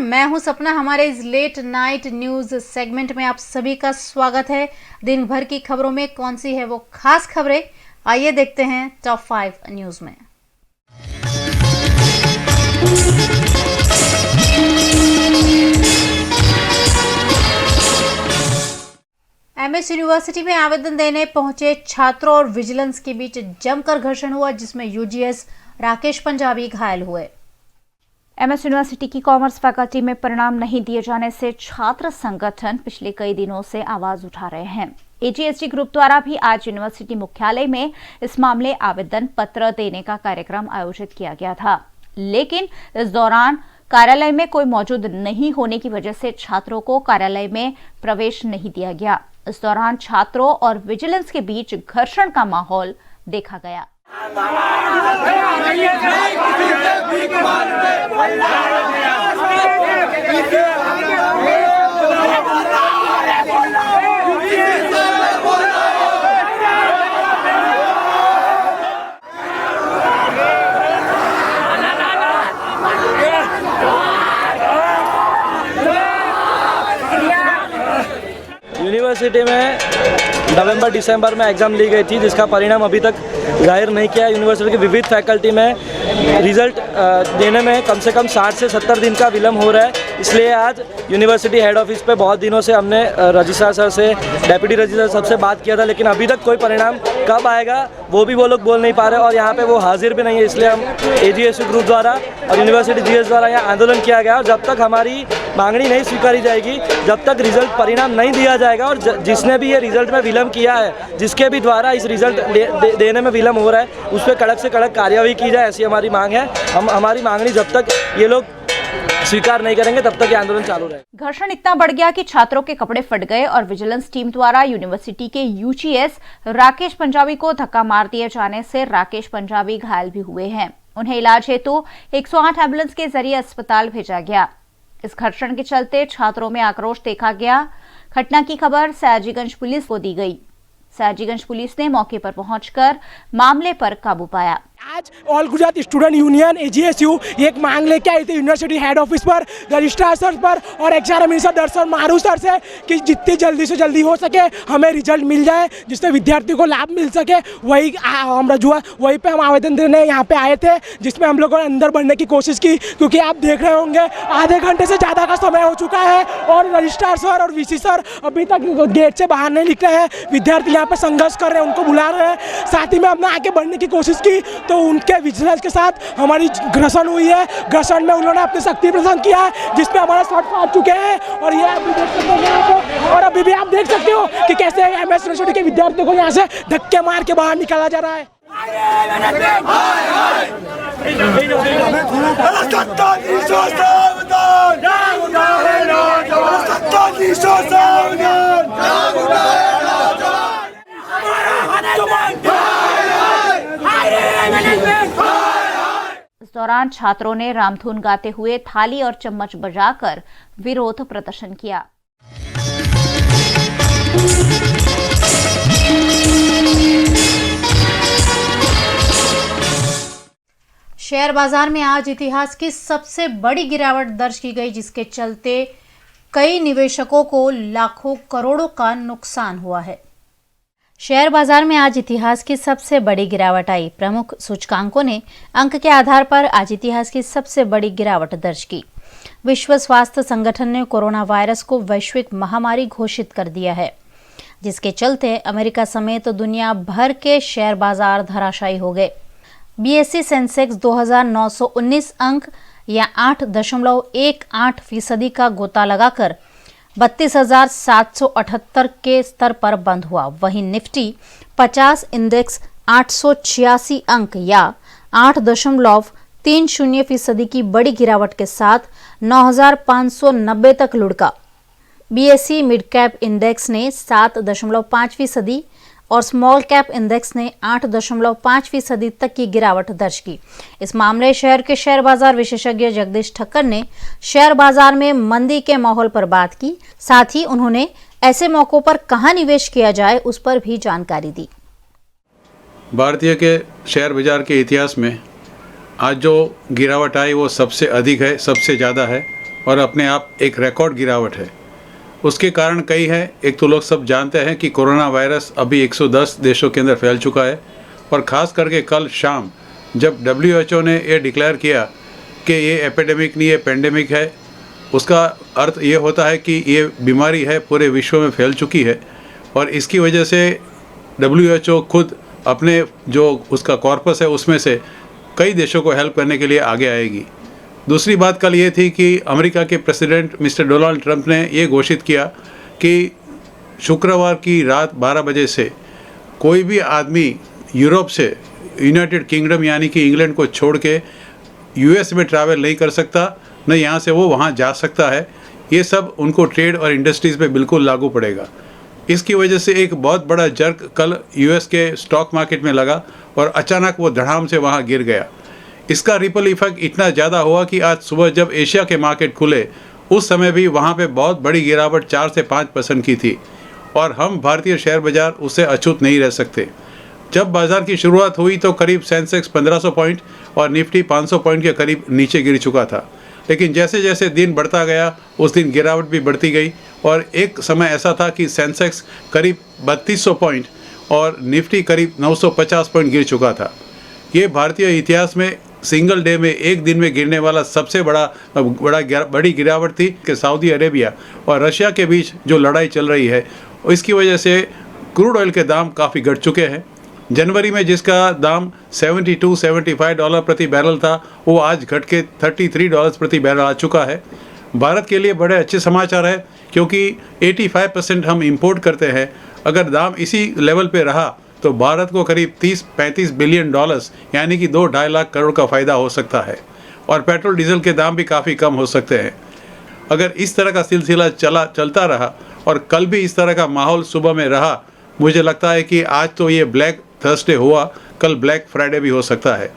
मैं हूं सपना। हमारे इस लेट नाइट न्यूज सेगमेंट में आप सभी का स्वागत है। दिन भर की खबरों में कौन सी है वो खास खबरें, आइए देखते हैं टॉप 5 न्यूज में। एमएस यूनिवर्सिटी में आवेदन देने पहुंचे छात्रों और विजिलेंस के बीच जमकर घर्षण हुआ, जिसमें यूजीएस राकेश पंजाबी घायल हुए। एमएस यूनिवर्सिटी की कॉमर्स फैकल्टी में परिणाम नहीं दिए जाने से छात्र संगठन पिछले कई दिनों से आवाज उठा रहे हैं। एजीएसटी ग्रुप द्वारा भी आज यूनिवर्सिटी मुख्यालय में इस मामले आवेदन पत्र देने का कार्यक्रम आयोजित किया गया था, लेकिन इस दौरान कार्यालय में कोई मौजूद नहीं होने की वजह से छात्रों को कार्यालय में प्रवेश नहीं दिया गया। इस दौरान छात्रों और विजिलेंस के बीच घर्षण का माहौल देखा गया। यूनिवर्सिटी में नवंबर दिसंबर में एग्ज़ाम ली गई थी, जिसका परिणाम अभी तक जाहिर नहीं किया। यूनिवर्सिटी की विविध फैकल्टी में रिज़ल्ट देने में कम से कम 60 से 70 दिन का विलम्ब हो रहा है। इसलिए आज यूनिवर्सिटी हेड ऑफिस पे बहुत दिनों से हमने रजिस्ट्रार सर से, डेप्यूटी रजिस्ट्रार सबसे बात किया था, लेकिन अभी तक कोई परिणाम कब आएगा वो भी वो लोग बोल नहीं पा रहे और यहाँ पे वो हाजिर भी नहीं है। इसलिए हम एजीएसटी ग्रुप द्वारा और यूनिवर्सिटी जीएस द्वारा यहाँ आंदोलन किया गया और जब तक हमारी मांगनी नहीं स्वीकारी जाएगी, जब तक रिजल्ट परिणाम नहीं दिया जाएगा और जिसने भी ये रिजल्ट में विलम्ब किया है, जिसके भी द्वारा इस रिजल्ट देने में विलम्ब हो रहा है, उस पर कड़क से कड़क कार्यवाही की जाए, ऐसी हमारी मांग है। हमारी मांगनी जब तक ये लोग स्वीकार नहीं करेंगे तब तक ये आंदोलन चालू रहेगा। घर्षण इतना बढ़ गया कि छात्रों के कपड़े फट गए और विजिलेंस टीम द्वारा यूनिवर्सिटी के यूजीएस राकेश पंजाबी को धक्का मार दिए जाने से राकेश पंजाबी घायल भी हुए हैं। उन्हें इलाज हेतु 108 एम्बुलेंस के जरिए अस्पताल भेजा गया। इस घर्षण के चलते छात्रों में आक्रोश देखा गया। घटना की खबर सयाजीगंज पुलिस को दी गई। सयाजीगंज पुलिस ने मौके पर पहुंचकर मामले पर काबू पाया। आज ऑल गुजरात स्टूडेंट यूनियन एजीएसयू एक मांग लेके आई थी यूनिवर्सिटी हेड ऑफिस पर, रजिस्ट्रार सर पर और एग्जामिनेशन दर्शन मारू सर से कि जितनी जल्दी से जल्दी हो सके हमें रिजल्ट मिल जाए, जिससे विद्यार्थी को लाभ मिल सके। वही हम रजुआ वहीं पे हम आवेदन देने यहाँ पे आए थे, जिसमें हम लोगों ने अंदर बढ़ने की कोशिश की, क्योंकि आप देख रहे होंगे आधे घंटे से ज़्यादा का समय हो चुका है और रजिस्ट्रार सर और वीसी सर अभी तक गेट से बाहर नहीं निकले हैं। विद्यार्थी यहाँ पर संघर्ष कर रहे हैं, उनको बुला रहे हैं। साथ ही में हमने आगे बढ़ने की कोशिश की तो उनके विजिलेंस के साथ हमारी घर्षण हुई है। घर्षण में उन्होंने अपनी शक्ति प्रदर्शन किया है, जिसमें हमारे शॉट फाड़ चुके हैं और ये आप भी देख सकते हो। और अभी भी आप देख सकते हो कि कैसे एमएस यूनिवर्सिटी के विद्यार्थियों को यहाँ से धक्के मार के बाहर निकाला जा रहा है। इस दौरान छात्रों ने रामधुन गाते हुए थाली और चम्मच बजाकर विरोध प्रदर्शन किया। शेयर बाजार में आज इतिहास की सबसे बड़ी गिरावट दर्ज की गई, जिसके चलते कई निवेशकों को लाखों करोड़ों का नुकसान हुआ है। शेयर बाजार में आज इतिहास की सबसे बड़ी गिरावट आई। प्रमुख सूचकांकों ने अंक के आधार पर आज इतिहास की सबसे बड़ी गिरावट दर्ज की। विश्व स्वास्थ्य संगठन ने कोरोना वायरस को वैश्विक महामारी घोषित कर दिया है, जिसके चलते अमेरिका समेत दुनिया भर के शेयर बाजार धराशायी हो गए। बीएसई सेंसेक्स 2919 अंक या 8.18% का गोता लगाकर 32,778 के स्तर पर बंद हुआ। वहीं निफ्टी 50 इंडेक्स 886 अंक या 8.30% की बड़ी गिरावट के साथ 9,590 तक लुढ़का। बीएसई मिड कैप इंडेक्स ने 7.5% और स्मॉल कैप इंडेक्स ने 8.5% तक की गिरावट दर्ज की। इस मामले शहर के शेयर बाजार विशेषज्ञ जगदीश ठक्कर ने शेयर बाजार में मंदी के माहौल पर बात की। साथ ही उन्होंने ऐसे मौकों पर कहां निवेश किया जाए उस पर भी जानकारी दी। भारतीय के शेयर बाजार के इतिहास में आज जो गिरावट आई वो सबसे अधिक है, सबसे ज़्यादा है और अपने आप एक रिकॉर्ड गिरावट है। उसके कारण कई हैं। एक तो लोग सब जानते हैं कि कोरोना वायरस अभी 110 देशों के अंदर फैल चुका है, और ख़ास करके कल शाम जब WHO ने ये डिक्लेयर किया कि ये एपिडेमिक नहीं, ये पेंडेमिक है, उसका अर्थ ये होता है कि ये बीमारी है पूरे विश्व में फैल चुकी है, और इसकी वजह से WHO खुद अपने जो उसका कॉर्पस है उसमें से कई देशों को हेल्प करने के लिए आगे आएगी। दूसरी बात कल ये थी कि अमेरिका के प्रेसिडेंट मिस्टर डोनाल्ड ट्रंप ने ये घोषित किया कि शुक्रवार की रात 12 बजे से कोई भी आदमी यूरोप से यूनाइटेड किंगडम यानी कि इंग्लैंड को छोड़ के US में ट्रैवल नहीं कर सकता, न यहाँ से वो वहाँ जा सकता है। ये सब उनको ट्रेड और इंडस्ट्रीज़ पे बिल्कुल लागू पड़ेगा। इसकी वजह से एक बहुत बड़ा जर्क कल US के स्टॉक मार्केट में लगा और अचानक वो धड़ाम से वहाँ गिर गया। इसका रिपल इफेक्ट इतना ज़्यादा हुआ कि आज सुबह जब एशिया के मार्केट खुले उस समय भी वहाँ पे बहुत बड़ी गिरावट 4 से 5% की थी, और हम भारतीय शेयर बाज़ार उससे अछूत नहीं रह सकते। जब बाज़ार की शुरुआत हुई तो करीब सेंसेक्स 1500 पॉइंट और निफ्टी 500 पॉइंट के करीब नीचे गिर चुका था, लेकिन जैसे जैसे दिन बढ़ता गया उस दिन गिरावट भी बढ़ती गई, और एक समय ऐसा था कि सेंसेक्स करीब 3200 पॉइंट और निफ्टी करीब 950 पॉइंट गिर चुका था। ये भारतीय इतिहास में सिंगल डे में एक दिन में गिरने वाला सबसे बड़ी गिरावट थी कि सऊदी अरेबिया और रशिया के बीच जो लड़ाई चल रही है इसकी वजह से क्रूड ऑयल के दाम काफ़ी घट चुके हैं। जनवरी में जिसका दाम $72-75 प्रति बैरल था वो आज घट के $33 प्रति बैरल आ चुका है। भारत के लिए बड़े अच्छे समाचार है क्योंकि 85% हम इंपोर्ट करते हैं। अगर दाम इसी लेवल पे रहा तो भारत को करीब 30-35 बिलियन डॉलर्स यानी कि 2-2.5 लाख करोड़ का फ़ायदा हो सकता है, और पेट्रोल डीजल के दाम भी काफ़ी कम हो सकते हैं। अगर इस तरह का सिलसिला चलता रहा और कल भी इस तरह का माहौल सुबह में रहा, मुझे लगता है कि आज तो ये ब्लैक थर्सडे हुआ, कल ब्लैक फ्राइडे भी हो सकता है।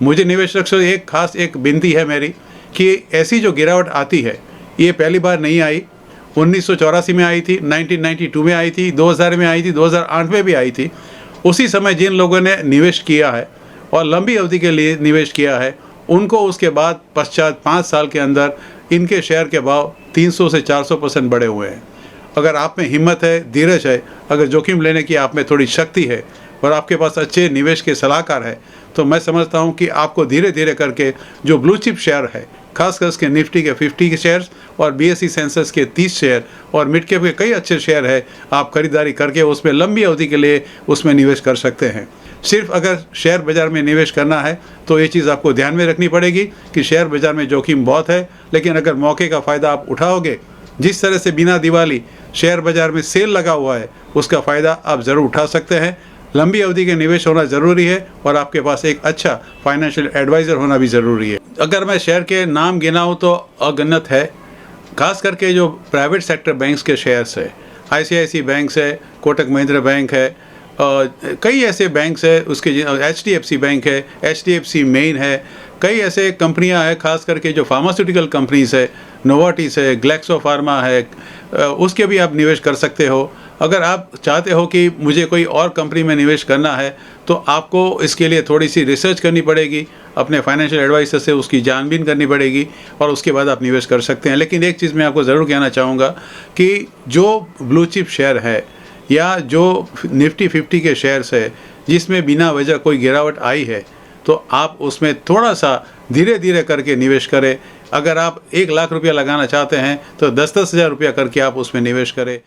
मुझे निवेशक से एक विनती है मेरी कि ऐसी जो गिरावट आती है ये पहली बार नहीं आई। 1984 में आई थी, 1992 में आई थी, 2000 में आई थी, 2008 में भी आई थी। उसी समय जिन लोगों ने निवेश किया है और लंबी अवधि के लिए निवेश किया है उनको उसके बाद पश्चात 5 साल के अंदर इनके शेयर के भाव 300 से 400% बढ़े हुए हैं। अगर आप में हिम्मत है, धीरज है, अगर जोखिम लेने की आप में थोड़ी शक्ति है और आपके पास अच्छे निवेश के सलाहकार है, तो मैं समझता हूं कि आपको धीरे धीरे करके जो ब्लू चिप शेयर है, खासकर के निफ्टी के 50 के शेयर्स और BSE सेंसेक्स के 30 शेयर और मिड कैप के कई अच्छे शेयर है, आप खरीदारी करके उसमें लंबी अवधि के लिए उसमें निवेश कर सकते हैं। सिर्फ अगर शेयर बाज़ार में निवेश करना है तो ये चीज़ आपको ध्यान में रखनी पड़ेगी कि शेयर बाज़ार में जोखिम बहुत है, लेकिन अगर मौके का फ़ायदा आप उठाओगे, जिस तरह से बिना दिवाली शेयर बाज़ार में सेल लगा हुआ है उसका फ़ायदा आप ज़रूर उठा सकते हैं। लंबी अवधि के निवेश होना ज़रूरी है और आपके पास एक अच्छा फाइनेंशियल एडवाइज़र होना भी ज़रूरी है। अगर मैं शेयर के नाम गिनाऊँ तो अगणित है, खास करके जो प्राइवेट सेक्टर बैंक्स के शेयर्स है, ICICI बैंक्स है, कोटक महिंद्रा बैंक है, कई ऐसे बैंक्स है, उसके HDFC बैंक है, HDFC मेन है, कई ऐसे कंपनियां हैं, खास करके जो फार्मास्यूटिकल कंपनीज है, नोवार्टिस है, ग्लैक्सो फार्मा है, उसके भी आप निवेश कर सकते हो। अगर आप चाहते हो कि मुझे कोई और कंपनी में निवेश करना है तो आपको इसके लिए थोड़ी सी रिसर्च करनी पड़ेगी, अपने फाइनेंशियल एडवाइज़र से उसकी जानबीन करनी पड़ेगी और उसके बाद आप निवेश कर सकते हैं। लेकिन एक चीज़ मैं आपको ज़रूर कहना चाहूँगा कि जो ब्लू चिप शेयर है या जो निफ्टी 50 के शेयर्स है जिसमें बिना वजह कोई गिरावट आई है, तो आप उसमें थोड़ा सा धीरे धीरे करके निवेश करें। अगर आप 1 लाख रुपया लगाना चाहते हैं तो 10-10 हज़ार रुपया करके आप उसमें निवेश करें।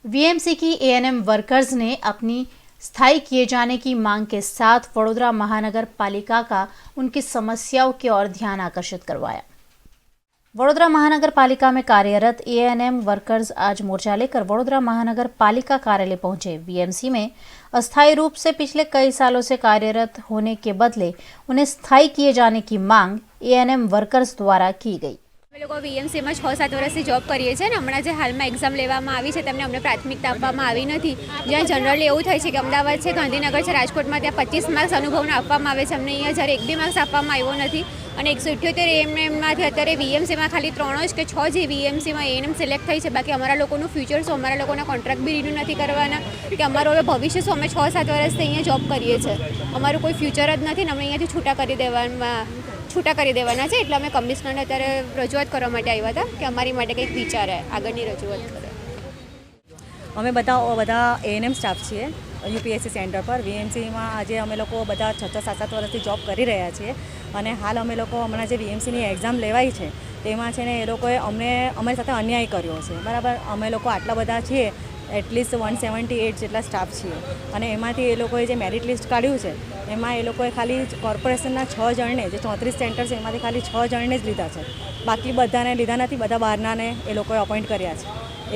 VMC की A&M वर्कर्स ने अपनी स्थायी किए जाने की मांग के साथ वडोदरा महानगर पालिका का उनकी समस्याओं की ओर ध्यान आकर्षित करवाया। वडोदरा महानगर पालिका में कार्यरत A&M वर्कर्स आज मोर्चा लेकर वडोदरा महानगर पालिका कार्यालय पहुंचे। VMC में अस्थायी रूप से पिछले कई सालों से कार्यरत होने के बदले उन्हें स्थायी किए जाने की मांग A&M वर्कर्स द्वारा की गई। અમે લોકો VMC માં 6-7 વર્ષથી જોબ કરીએ છીએ ને હમણાં જે હાલમાં એક્ઝામ લેવામાં આવી છે તેમને અમને પ્રાથમિકતા આપવામાં આવી નથી। જ્યાં જનરલી એવું થાય છે કે અમદાવાદ છે, ગાંધીનગર છે, રાજકોટમાં ત્યાં 25 માર્ક્સ અનુભવને આપવામાં આવે છે, અમને અહીંયા જ્યારે 1-2 માર્ક્સ આપવામાં આવ્યો નથી અને 178 એએનએમમાંથી અત્યારે વીએમસીમાં ખાલી 3 જ કે 6 જે વીએમસીમાં એએનએમ સિલેક્ટ થઈ છે. બાકી અમારા લોકોનું ફ્યુચર શું, અમારા લોકોના કોન્ટ્રાક્ટ બી રિન્યૂ નથી કરવાના કે અમારું હવે ભવિષ્ય શું. અમે 6-7 વર્ષથી અહીંયા જોબ કરીએ છીએ, અમારું કોઈ ફ્યુચર જ નથી ને અમે અહીંયાથી છૂટા કરી દેવાના છે. એટલે અમે કમિશનરને અત્યારે રજૂઆત કરવા માટે આવ્યા હતા કે અમારી માટે કંઈક વિચારે, આગળની રજૂઆત કરે. અમે બધા એએનએમ સ્ટાફ છીએ યુપીએસસી સેન્ટર પર. વીએમસીમાં આજે અમે લોકો બધા 6-7 વર્ષથી જોબ કરી રહ્યા છીએ અને હાલ અમે લોકો હમણાં જે વીએમસીની એક્ઝામ લેવાઈ છે તેમાં છે ને એ લોકોએ અમારી સાથે અન્યાય કર્યો છે. બરાબર, અમે લોકો આટલા બધા છીએ, એટલીસ્ટ 178 જેટલા સ્ટાફ છીએ અને એમાંથી એ લોકોએ જે મેરિટ લિસ્ટ કાઢ્યું છે એમાં એ લોકોએ ખાલી કોર્પોરેશનના 6 જણને, જે 34 સેન્ટર છે એમાંથી ખાલી 6 જણને જ લીધા છે. બાકી બધાને લીધા નથી, બધા બહારનાને એ લોકોએ અપોઇન્ટ કર્યા છે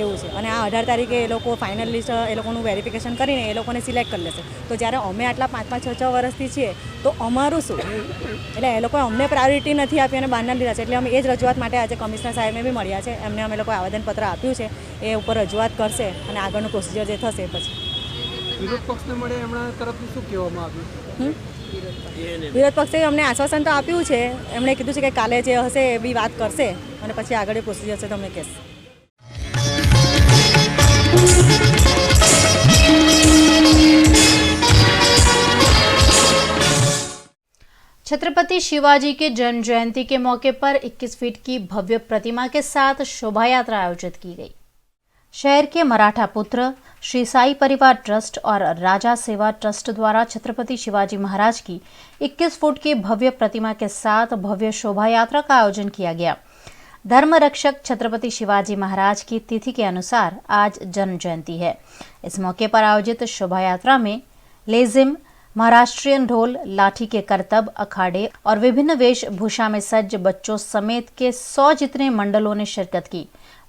એવું છે. અને આ 18 તારીખે એ લોકો ફાઇનલ લિસ્ટ એ લોકોનું વેરિફિકેશન કરીને એ લોકોને સિલેક્ટ કરી લેશે. તો જ્યારે અમે આટલા 5-6 વર્ષથી છીએ તો અમારું શું? એટલે એ લોકોએ અમને પ્રાયોરિટી નથી આપી અને બહારના લીધા છે. એટલે અમે એ જ રજૂઆત માટે આજે કમિશનર સાહેબને બી મળ્યા છે. એમને અમે લોકોએ આવેદનપત્ર આપ્યું છે, એ ઉપર રજૂઆત કરશે અને આગળનું પ્રોસિજર જે થશે પછી. વિરોધ પક્ષને મળે એમના તરફથી શું કહેવામાં આવ્યું? વિરોધ પક્ષે અમને આશ્વાસન તો આપ્યું છે. એમણે કીધું છે કે કાલે જે હશે એ બી વાત કરશે અને પછી આગળ પ્રોસિજર છે તો અમને કહેશે. छत्रपति शिवाजी के जन्म जयंती के मौके पर 21 फीट की भव्य प्रतिमा के साथ शोभा यात्रा आयोजित की गई. शहर के मराठा पुत्र श्री साई परिवार ट्रस्ट और राजा सेवा ट्रस्ट द्वारा छत्रपति शिवाजी महाराज की 21 फुट की भव्य प्रतिमा के साथ भव्य शोभा यात्रा का आयोजन किया गया. धर्म रक्षक छत्रपति शिवाजी महाराज की तिथि के अनुसार आज जन्म जयंती है. इस मौके पर आयोजित शोभा यात्रा में लेजिम, महाराष्ट्रियन ढोल, लाठी के करतब, अखाड़े और विभिन्न वेशभूषा में सज्ज बच्चों समेत के 100 जितने मंडलों ने शिरकत की.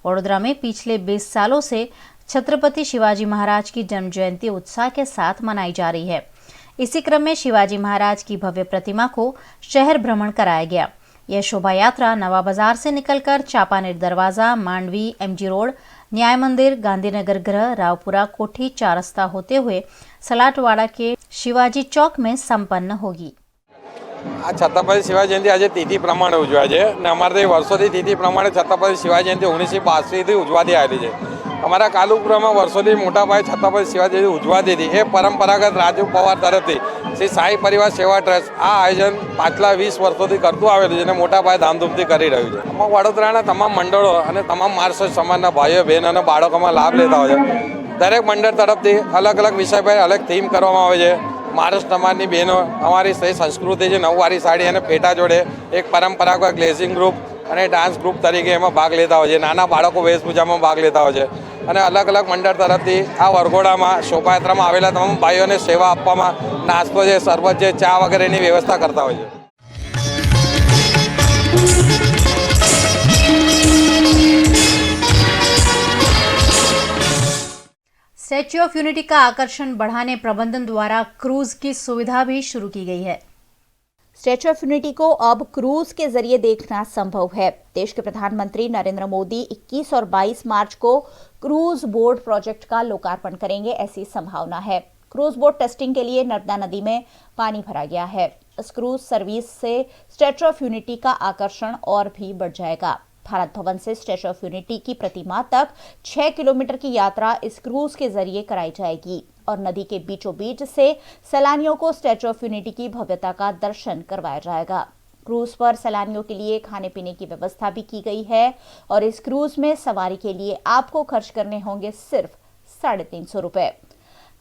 वडोदरा में पिछले 20 सालों से छत्रपति शिवाजी महाराज की जन्म जयंती उत्साह के साथ मनाई जा रही है. इसी क्रम में शिवाजी महाराज की भव्य प्रतिमा को शहर भ्रमण कराया गया. यह शोभा यात्रा नवा बाजार से निकलकर चापानेर दरवाजा, मांडवी, एमजी रोड, न्याय मंदिर, गांधीनगर गृह, रावपुरा कोठी, 4 रस्ता होते हुए सलाटवाड़ा के शिवाजी चौक में संपन्न होगी. આ છત્રપતિ શિવાજી જયંતિ આજે તિથિ પ્રમાણે ઉજવાય છે અને અમારે તો વર્ષોથી તિથિ પ્રમાણે છત્રપતિ શિવાજી જયંતિ 1982થી ઉજવાતી આવેલી છે. અમારા કાલુપુરામાં વર્ષોથી મોટા પાયે છત્રપતિ શિવાજી જયંતિ ઉજવાતી હતી. એ પરંપરાગત રાજુ પવાર તરફથી શ્રી સાઈ પરિવાર સેવા ટ્રસ્ટ આ આયોજન પાછલા 20 વર્ષોથી કરતું આવેલું છે અને મોટા પાયે ધામધૂમથી કરી રહ્યું છે. આમાં વડોદરાના તમામ મંડળો અને તમામ માર્શલ સમાજના ભાઈઓ બહેન અને બાળકોમાં લાભ લેતા હોય છે. દરેક મંડળ તરફથી અલગ અલગ વિષય પર અલગ થીમ કરવામાં આવે છે. महाराष्ट्र समाजनी बहनों अमारी सही संस्कृति है नववारी साड़ी और फेटा जोड़े एक परंपरागत ग्लेसिंग ग्रुप और डांस ग्रुप तरीके में भाग लेता हो नाना बाळको वेशभूषा में भाग लेता हो अलग अलग मंडल तरफथी आ वरघोड़ा में शोभायात्रा में आवेला तमाम भाईओं ने सेवा आपवामां नास्तो है शरबत है चा वगैरह की व्यवस्था करता हो. स्टैच्यू ऑफ यूनिटी का आकर्षण बढ़ाने प्रबंधन द्वारा क्रूज की सुविधा भी शुरू की गई है. स्टैच्यू ऑफ यूनिटी को अब क्रूज के जरिए देखना संभव है. देश के प्रधानमंत्री नरेंद्र मोदी 21 और 22 मार्च को क्रूज बोट प्रोजेक्ट का लोकार्पण करेंगे, ऐसी संभावना है. क्रूज बोट टेस्टिंग के लिए नर्मदा नदी में पानी भरा गया है. इस क्रूज सर्विस से स्टैच्यू ऑफ यूनिटी का आकर्षण और भी बढ़ जाएगा. भारत भवन से स्टैच्यू ऑफ यूनिटी की प्रतिमा तक 6 किलोमीटर की यात्रा इस क्रूज के जरिए कराई जाएगी और नदी के बीचों बीच से सैलानियों को स्टैच्यू ऑफ यूनिटी की भव्यता का दर्शन करवाया जाएगा. क्रूज पर सैलानियों के लिए खाने पीने की व्यवस्था भी की गई है और इस क्रूज में सवारी के लिए आपको खर्च करने होंगे सिर्फ 350 रुपए.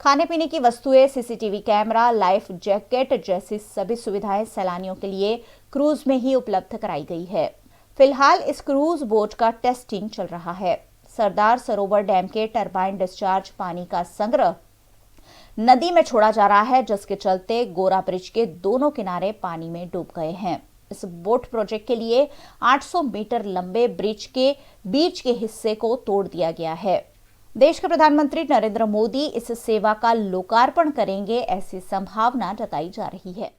खाने पीने की वस्तुएं, सीसीटीवी कैमरा, लाइफ जैकेट जैसी सभी सुविधाएं सैलानियों के लिए क्रूज में ही उपलब्ध कराई गई है. फिलहाल इस क्रूज बोट का टेस्टिंग चल रहा है. सरदार सरोवर डैम के टरबाइन डिस्चार्ज पानी का संग्रह नदी में छोड़ा जा रहा है, जिसके चलते गोरा ब्रिज के दोनों किनारे पानी में डूब गए हैं. इस बोट प्रोजेक्ट के लिए 800 मीटर लंबे ब्रिज के बीच के हिस्से को तोड़ दिया गया है. देश के प्रधानमंत्री नरेंद्र मोदी इस सेवा का लोकार्पण करेंगे, ऐसी संभावना जताई जा रही है.